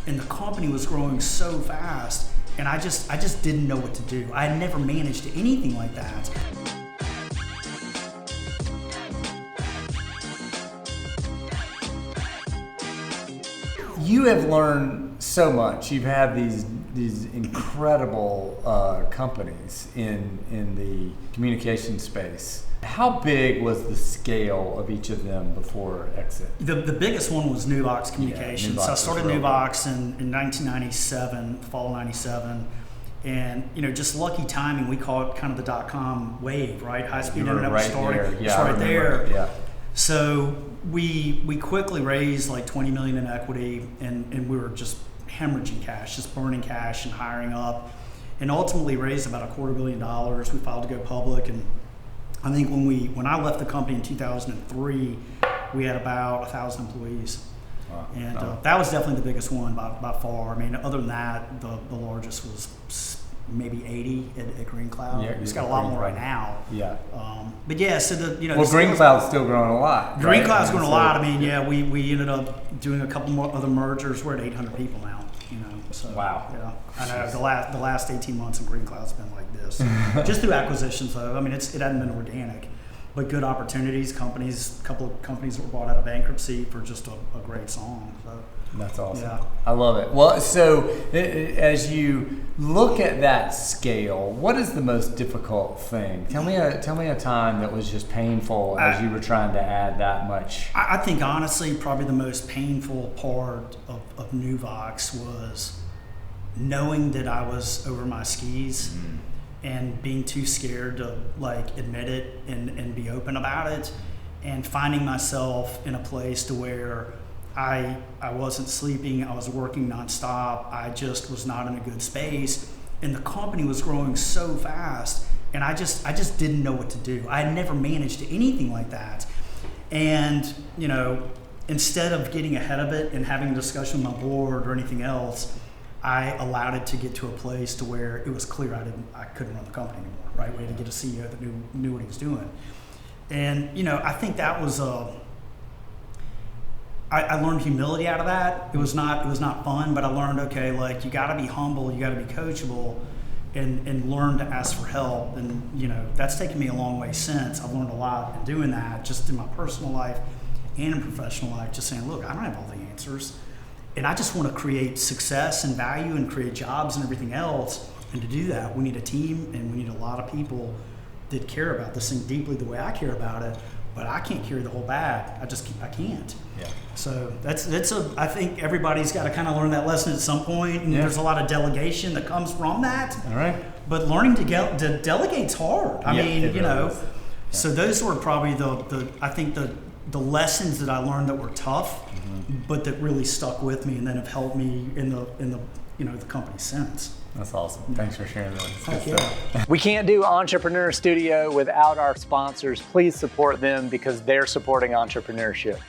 and the company was growing so fast, and I just didn't know what to do. I had never managed anything like that. You have learned so much. You've had these incredible companies in the communication space. How big was the scale of each of them before exit? The biggest one was Nuvox Communications. Nuvox So I started Nuvox in 1997, fall of 97. And, just lucky timing, we call it kind of the .com wave, right? High-speed internet was starting. Yeah, right there. Yeah. So we quickly raised like 20 million in equity, and we were just hemorrhaging cash, just burning cash and hiring up, and ultimately raised about $250 million. We filed to go public, and I think when I left the company in 2003, we had about 1,000 employees. Wow. And that was definitely the biggest one by far. I mean, other than that, the largest was maybe 80 at Green Cloud. Yeah, it's got a lot more right now. Yeah. But yeah, so well, Green Cloud's still growing a lot. Green right? Cloud's growing a lot. I mean, yeah, we ended up doing a couple more other mergers. We're at 800 people now. So wow. Yeah, I know the last 18 months in Green Cloud's been like this, just through acquisitions though. I mean, it hadn't been organic, but good opportunities. A couple of companies that were bought out of bankruptcy for just a great song. So. That's awesome. Yeah. I love it. Well, so as you look at that scale, what is the most difficult thing? Tell me a time that was just painful as you were trying to add that much. I think honestly, probably the most painful part of Nuvox was knowing that I was over my skis and being too scared to admit it and be open about it, and finding myself in a place to where I wasn't sleeping, I was working nonstop, I just was not in a good space, and the company was growing so fast, and I just didn't know what to do. I had never managed anything like that. And, instead of getting ahead of it and having a discussion with my board or anything else, I allowed it to get to a place to where it was clear I couldn't run the company anymore, right? We had to get a CEO that knew what he was doing. And, I think that was I learned humility out of that. It was not fun, but I learned, okay, you gotta be humble, you gotta be coachable, and learn to ask for help. And that's taken me a long way since. I've learned a lot in doing that, just in my personal life and in professional life, just saying, look, I don't have all the answers, and I just want to create success and value and create jobs and everything else. And to do that, we need a team, and we need a lot of people that care about this thing deeply the way I care about it. But I can't carry the whole bag. I can't. Yeah. So I think everybody's got to kind of learn that lesson at some point, and there's a lot of delegation that comes from that. All right. But learning to delegate's hard. I mean, really is. Yeah. So those were probably the lessons that I learned that were tough, but that really stuck with me and then have helped me in the company since. That's awesome. Thanks for sharing that. Heck yeah. We can't do Entrepreneur Studio without our sponsors. Please support them because they're supporting entrepreneurship.